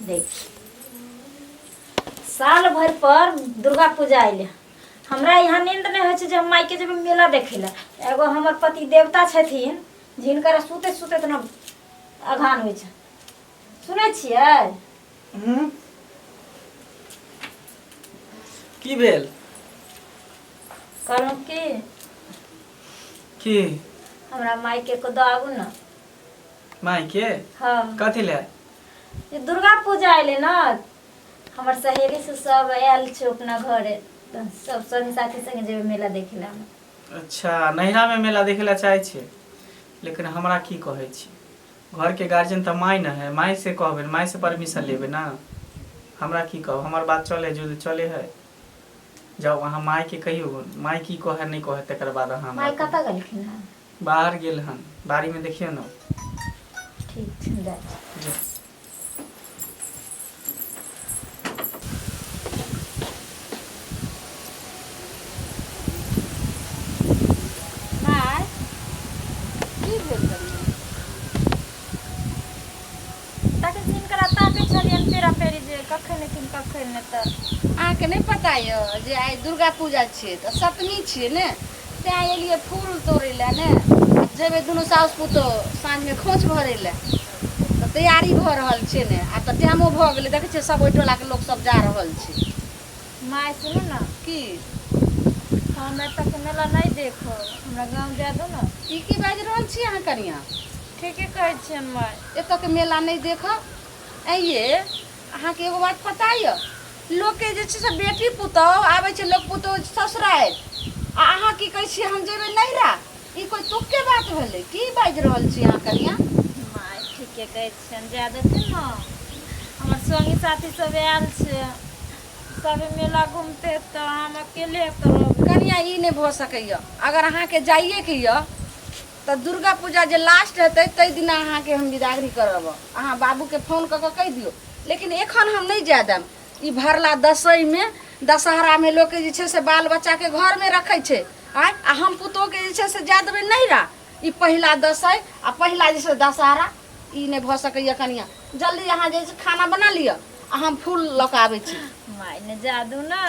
देखी साल भर पर दुर्गा पूजा आइले हमरा यहाँ नींद नहीं हो जब मायके जब मेला देखे ला। एगो हमर पति देवता छथिन जिनकर सुते सुते तो अघान हो सुने छियै। की भेल कहलूँ की हमरा मायके को दाबू न। मायके हाँ कथी ले ये दुर्गा पूजा आइले न हमर सहेली से सब आयल छे अपना घरे सब संग साथी संगे जेबे मेला देखे ला। अच्छा नैहरा में मेला देखे ला चाहे छे लेकिन हमरा की कहे छी घर के गार्जियन तो माय न है। माय से कहबे माय से परमिशन लेबे ना। हमरा की कहो हमार बात चले जो चले है जाओ वहाँ माय के कहियो माय की कहे नहीं कहे तकर बाद अहाँ माय कता गलखिन है बाहर गेल हन बाड़ी में देखियो न। ठीक छै जा अहाँके नहीं पता यो जे आइ दुर्गा पूजा छियै तो सप्तमी छियै ने ते एलिए फूल तोड़े ला ने जेबे दुनू साउस पुतोह साँझ में खोंच भरे ला तो तैयारी भ रहल छै ने आ तो टाइमो भ गेलै देखे छियै सब ओइ टोला के लोग सब जा रहल छै। माय सुनो ना की हमरा तक मेला नहीं देखो हमरा गांव जा दो ना। की बाजि रहल छी अहाँ कनिया ठीके कहै छियन माय एतऽ के मेला नहीं देखब। ये अहाँके एगो बात पता य लोग के जे छै से बेटी पुतौह आबै छै लोग पुतौह ससुराल आ अहाँ की कहै छी हम जेबै नैहरा ई कोई तुक के बात भेलै की बाजि रहल छी अहाँ कनिया। माय ठीके कहै छियन जा देथिन ना हमर संगी साथी सब आयल छै सब मेला घूमते तो हम अकेले करब। कनिया ई नहीं भ सकैया अगर अहाँके जाइए के य तो दुर्गा पूजा जे लास्ट हेतै तै दिन अहाँके हम विदागरी करब। अहाँ बाबू के फोन कऽ के कहि दियौ लेकिन एखन हम नहीं जाय देम। ई भरला दसई में दशहरा में लोग के जे छै से बाल बच्चा के घर में रखे छै आ हम पुतोह के जे छै से जा देबै नैहरा। ई पहिला दसई आ पहिला जे छै दशहरा ई नहीं भ सकैया। कनिया जल्दी अहाँ जे छै खाना बना लिअ आ हम फूल लऽ के आबै छी। माय ने जादू ना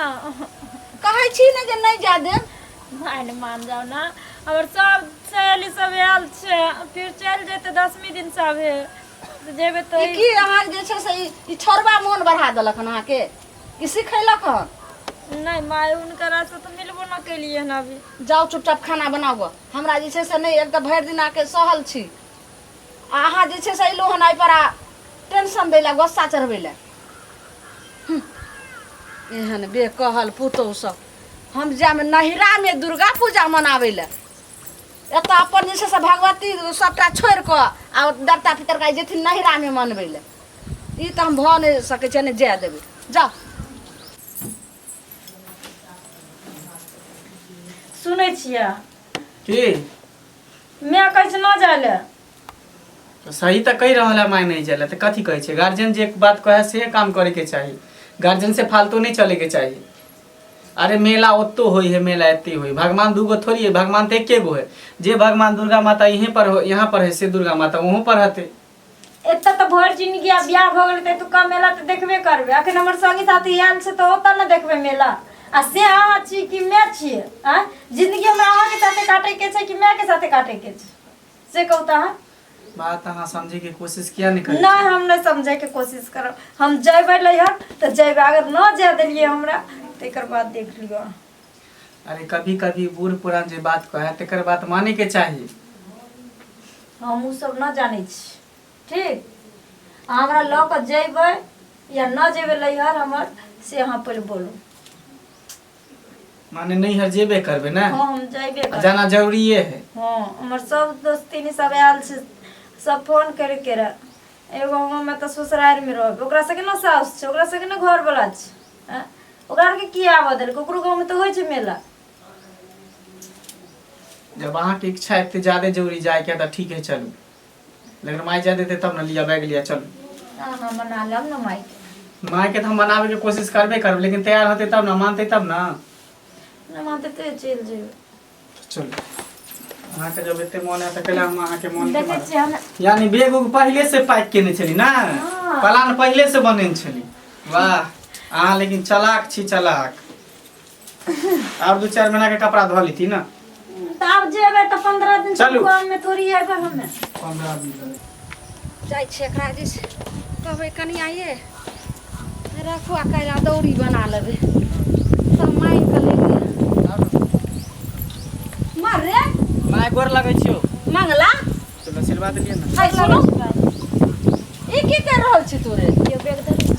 कहै छी ने जे नहीं जा देब। माय ने मान जाओ ना हमर सब सहेली सब आयल छै फिर चल जेते 10वीं दिन सब है जेबे तो ई की अहाँ जे छै से ई छोरबा मोन बढ़ा देलक हन अहाँके ई सिखैलक हन। नहीं माय उनकरा से तो मिलबो न केलिए ना अभी। जाओ चुपचाप खाना बनाओ हमरा जे छै से नहीं एकदम भरि दिन आके सहल छी आ अहाँ जे छै से अइलो हन एहि पर टेंशन दै ला गुस्सा चढ़बै ला। एहन बेकहल पुतौह सब हम जाम नैहरा में दुर्गा पूजा मनाबै ला एतऽ अपन जे छै से भगवती सबटा छोड़ि कऽ आ देवता पितर का जेथिन नैहरा में मनबै ला। ई तऽ हम भऽ नहीं सकै छै ने जाय देबै जाओ। सुनै छियै की मैं कहै छै न जाय ले तो सही तो कही रहा है माय नहीं जाए तो कथी कहे छे गार्जियन जे एक बात कहे से काम करे के चाहिए। गार्जियन से फालतू नहीं चले के चाहिए। अरे मेला ओत्तो होई है मेला एत्ते होई भगवान दूगो थोड़ी है भगवान तो एके गो है। जे भगवान दुर्गा माता यहीं पर हो यहाँ पर है से दुर्गा माता वहाँ पर हते एत तो भर जिंदगी बियाह भ गेलै तो का मेला तो देखबे करबे। अखन हमर संगी साथी आयल छै तो ओता न देखबे मेला आ से अहाँ छी कि मैं छियै आ जिंदगी हमरा अहाँ के साथे काटे के छै कि मैं के साथे काटे के छै से कहू त अहाँ बात अहाँ समझे के कोशिश किया नहीं करे। ना हम नहीं समझे के कोशिश करब हम जेबै लैहर तो जेबै अगर न जाय देलिए हमरा तेकर बाद देख लियो। अरे कभी कभी बूढ़ पुरान जे बात कहे तेकर बात माने के चाहिए। हम उ सब न जानै छी ठीक हमरा ल के जेबै या न जेबै लैहर हमर से अहाँ पहले बोलू। माने नहीं हर जेबे करबे ना। हाँ हम जेबे करब जाना जरूरी है। हाँ हमर सब दोस्तिनी सब आयल छै सब फोन करे के रह एगो हम त ससुराल में रहब ओकरा सके न साउस छै ओकरा सके न घर वाला छै ओकरा के की आवा देल कोकरो गांव में तो होय छै मेला। जब अहाँ की इच्छा इतने ज्यादा जरूरी जाए के तो ठीक है चलू लेकिन माय जा देते तब न लिया बैग लिया चलू। हाँ मना लेब न माय के तो हम मनावे के कोशिश करबे करब लेकिन तैयार होते तब न मानते तब न न मानते तो चल जेबै चलो। अहाँ के जब एते मन है त केला हम अहाँ के मन के देखे छी हम यानी बेग उग पहले से पैक केने छली ना हाँ। प्लान पहले से बनेन छली वाह अहाँ लेकिन चलाक छी चलाक अब 2-4 महीना के कपड़ा धो ली थी ना तो अब जेबे तो 15 दिन चलू। गाँव में थोड़ी है हमें 15 दिन जाइ छै एकरा जे छै कहबै कनी आइए रखो आ काल्हि दौरी बना लेबै सब माइ के ले मार रे माय गोर लगै छियो मंगला चलो आशीर्वाद लिया ना आई सुनो ई की कर रहल छी तू रे ये बैग दे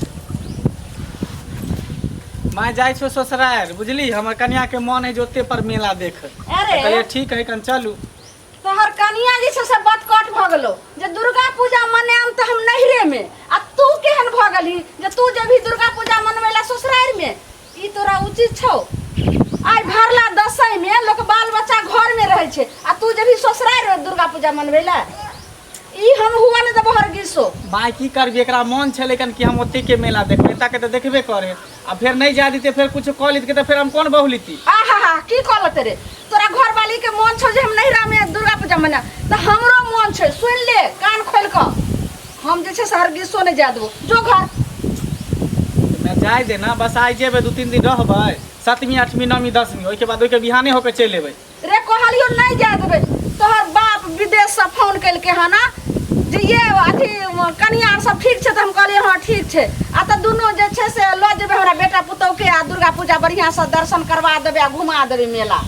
माय जाय छो ससुराल बुझली हमर कन्या के मन है जोते पर मेला देख अरे कहलिए ठीक है कन चलू तोहर कनिया जे छै से बदकट भ गेलो जे दुर्गा पूजा मनाएम त हम नहिरे में आ तू केहन भ गेली जे तू जे भी दुर्गा पूजा मनवेला ससुराल में ई तोरा उचित छौ आई भरला दसई में लोग बाल बच्चा घर में रहे छै आ तू जे भी ससुराल रे दुर्गा पूजा मनवेला ई हम हुआ ने जब हर गिसो माय की करबी एकरा मन छै लेकिन कि हम ओते के मेला देखबै ताके त देखबे करे आ फिर नहीं जा दीते फिर कुछ कह लीत के त फिर हम कौन बहुलीती आहा की कहलत रे तोरा घर वाली के मन छौ जे हम नहिरा में दुर्गा पूजा मना त हमरो मन छै सुन ले कान खोल क हम जे छै से हर गिसो नहीं जा देबो जो घर मैं जाय दे ना बस आइ जेबै 2-3 दिन रहबै 7वीं 8वीं 9वीं 10वीं ओइ के बाद ओइ के बिहाने होके चलि एबै रे कहलियो नहीं जा देबे तोहर बाप विदेश से फोन कैल के हना जे ये अथी कनिया सब ठीक छै त हम कहलिए हां ठीक छै आ त दुनो जे छै से ल जेबे हमरा बेटा पुतौ के आ दुर्गा पूजा बढ़िया से दर्शन करवा देबे आ घुमा देबे मेला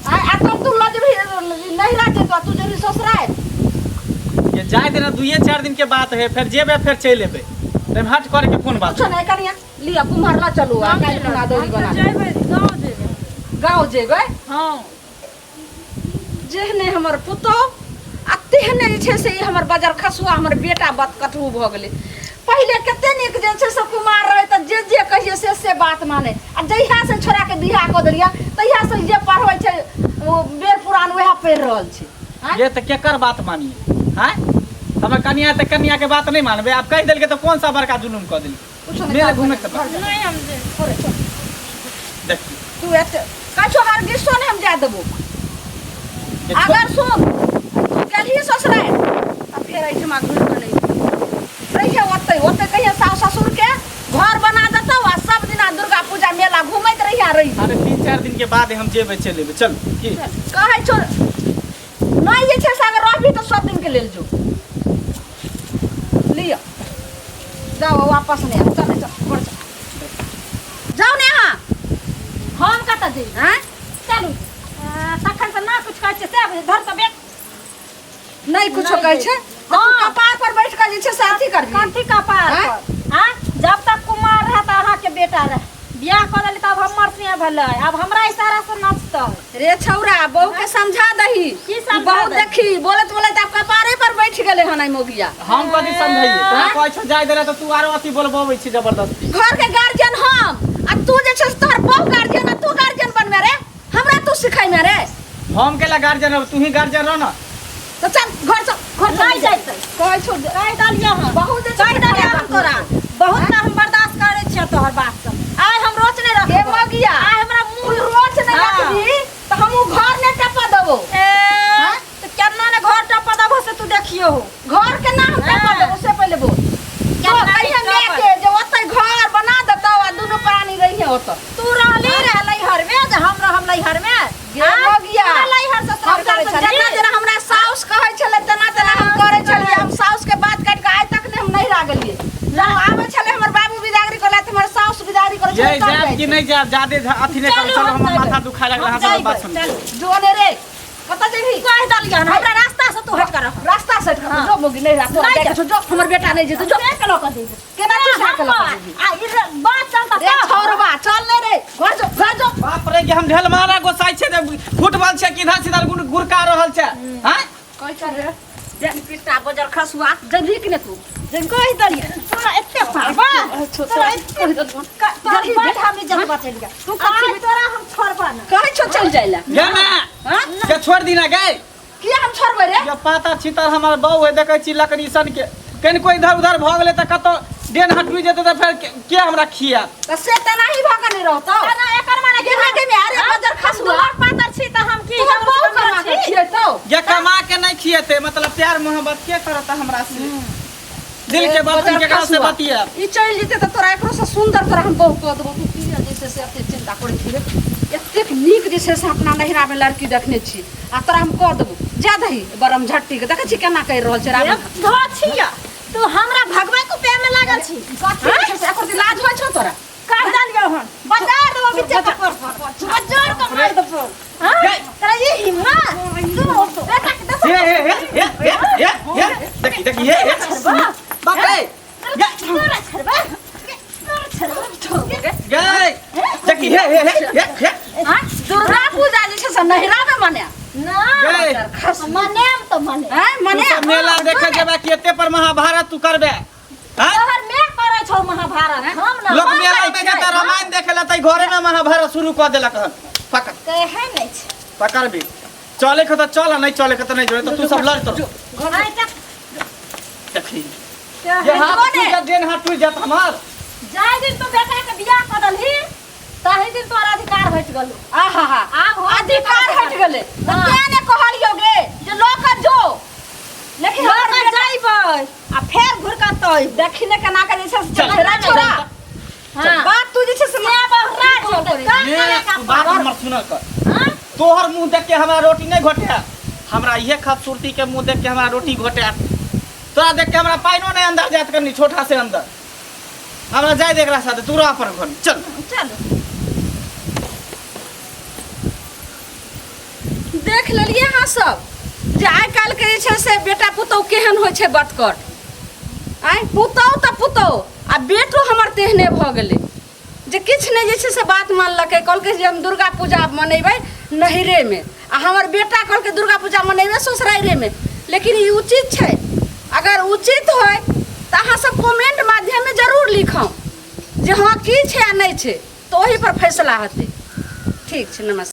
आ तब तू ल जेबे नहिरा जेतो तू जेबी ससुराल ये जाय दे ना 2-4 दिन के बात है फिर जेबै फिर चलि एबै तब हट कर के फोन बात कुछ नहीं कनिया लिया कुम्हार ला चलू आ काल खुना दौरी बना जेबे गाँव जेबे गांव जेबे हाँ जेहने हमर पुतौ आ तेहने जे छै से ई हमर बजर खसुआ हमर बेटा बदकटू भ गेलै पहिले कते नीक जे छै से कुमार रहे त जे कहिए से बात माने आ जहिया से छोरा के बियाह क देलिया तहिया से जे पढ़बै छै ओ बेर पुरान वएह पढ़ि रहल छै हैं? ये त केकर बात मानिए हैं हमर कन्या त कन्या के बात नहीं मानबे आप कह देल के त कौन सा बड़का जुलुम क देली कुछो नहीं मेरे कर घूमे सकते। के नहीं हम जे छोड़े, छोड़। देख तू एते काछो हर गिसो ने हम जा देबो ये छो- अगर सुन तू गेलही ससुराल त फेर एठमा घुर के नहीं रहिए ओते कहिए सास ससुर के घर बना देतौ आ सब दिना दुर्गा पूजा मेला घुमैत रहिया रही अरे 3-4 दिन के बाद हम जेबै चलि एबै चल की कहै छो नहीं जे छै से अगर रहबी तो सब दिन के लेल जो लियो जाओ वापस नहीं आओ चल चल बढ़ चल जाओ ने यहाँ हम कत जे हैं चलू तखन से ना कुछ कहै छै से धर के बैठ नहीं कुछ नहीं कहै दे। छै हाँ। हाँ कपार पर बैठ के जे छै से अथी करबी कांठी का पार हैं? पर हां जब तक कुमार रहे त अहाँ के बेटा रहे बियाह कर लेली तब हमर से भेलै अब हमरा इशारा से नाचतौ रे छौरा बहू के समझा दही की समझा बहुत दही? देखी बोलत बोलत अब कपारे पर बैठ गेले हन आई मोगिया हम कथी समझाइए तू हैं? कहै छ जाय देला त तू आरो अथी बोलबबै छी जबरदस्ती घर के गार्जियन हम आ तू जे छै से तोहर बहू गार्जियन आ तू गार्जियन बनबे रे हमरा तू सिखाई में रे हम केला गार्जियन अब तू ही गार्जियन रह ना तो चल घर से घर से नहीं जाइतै कहै छौ कहि दलिया हम बहुत जे कहि दलिया हम तोरा बहुत ना हम बर्दाश्त करै छियै तोहर बात सब आइ हम रोच नहीं ए रखबो मगिया आइ हमरा मुंह रोज नहीं हाँ। रखबी तो हमू घर ने टपा देबो तो केना ने घर टपा देबो से तू देखियो घर के ना हम टपा हाँ। देबो से पहले बोल तो केना कहिया टपा? लेके जो ओतै घर बना देतौ आ दुनु प्राणी रहिए ओतै तू रहली रहलै हर में जे हम रहम लै हर में गे मगिया लै हर से हम करे तो जना जना हमरा साउस कहै छले तना तना हम करे छलिए हम साउस के बात काट के आज तक ने हम नहीं लागलिए जब आवे छले हमर बाबू बिदागरी करला त हमर साउस बिदागरी करे ये छले तब जाब जाय कि छै। नहीं जाब जादे अथी नहीं कर चलू, चलो हम हमर जाइबै। माथा दुखा लागल हम हां सब बात जाइबै, सुन चलू। जो ने रे कत जेबी कहि दलिया हमरा रास्ता से तू हट कर रख रास्ता से हाँ। जो मोगी नहीं रास्ता नहीं जाके जो हमर बेटा नहीं जेतो जो के लोग दे केना तू साइकिल लगा देबी? आ ई बात चलता रे छोरबा चल ने रे घर जो बाप रे कि हम ढेल मारा गोसाई छै जे फुटबॉल छै कि इधर सीधा गुरका रहल छै हैं कह चल रे जे पिस्ता बजर खसुआ जल्दी कि ने तू जन कहि दलिया तोरा एते पाबा तोरा कह दल तोरी बात हम इज्जत बचल गया तू कहि तोरा हम छोड़बा ना कहे छो चल जाइला गे ना हां के छोड़ दी ना गए किया हम छोड़बै रे ये पाता छितर हमर बहू है देखै छी लकड़ी सन के कहीं कोई इधर उधर भ गेलै त कतो डेन हटवी जेतै त फिर के हमरा खिया त से तना ही भागा नहीं रहतो ना एकर माने केना के में अरे बजर खसुआ पातर छी त हम की तोहर बहू कमा के खिएतौ ये कमा के नहीं खिएते मतलब प्यार मोहब्बत के करता हमरा से दिल के बात केकरा से बतिया ई चल जेते त तोरा एकरो से सुंदर तोरा हम बहू क देबो तू पिया जैसे से एते चिंता करे फिरे एतेक नीक जैसे से अपना नहिरा में लड़की देखने छी आ तोरा हम क देबो जा दही बरम झट्टी के देखे छी केना कह रहल छै राम धो छिया तू हमरा भगवे को पे में लागल छी कथि से एकर इलाज होय छौ तोरा का जान गयो हन बाजार देबो बिचे पर बाजार को मार देबो हां तेरा ये हिम्मत तू बेटा के दस ये देखी देखी ये बाप रे तोरा छरबा ये देखी ये हां दुर्गा पूजा जे छै से नहिरा में मने ना मने तो मने हैं मने मेला देखे जेबा केते पर महाभारत तू करबे हां तोहर में करे छौ महाभारत हम ना लोग मेला में जाता रामायण देखेला तई घरे में महाभारत शुरू कर देलक हन पकड़ कहे नहीं पकड़ भी चले के तो चल नहीं चले के तो नहीं जोड़े तो तू सब लड़ तो आई तक देखी ये हाथ टूट जा देन हाथ टूट जात हमार जाय दिन तो बेटा के बियाह क दलही ताही दिन तोरा अधिकार हट गलो आहा हा आब अधिकार हट गेले त केने कहलियो गे जे लोक जो लेकिन लोग जाइबै आ फेर घुर के तोय देखी ने केना के जे छै से चढ़ा छोड़ा हां बात तू जे छै से से बहरा छोड़ ये तू बात हमर सुनल कर हां तोहर मुंह देख के हमरा रोटी नहीं घोटे हमरा ये खूबसूरती के मुंह देख के हमरा रोटी घोटे तोरा देख के हमरा पाइनो नहीं अंदर जात करनी छोटा से अंदर हमरा जाय देखरा साथे तू रह पर घर चल चल देख लेलिए हां सब जे आइ काल के जे छै से बेटा पुतौ केहन होइ छै बटकर आइ पुतौ त पुतौ आ बेटो हमर तेहने भ गेलै जे किछ नहि जे छै से बात मानलकै कहलकै जे हम दुर्गा पूजा मनेबै नहिरे में आ हमर बेटा कहलकै दुर्गा पूजा मनेबै ससुराइरे में लेकिन ई उचित छै अगर उचित होय त अहाँ सब कमेंट माध्यम में जरूर लिखौ जे हाँ की छै आ नहि छै तो ओही पर फैसला हेतै ठीक छै नमस्कार।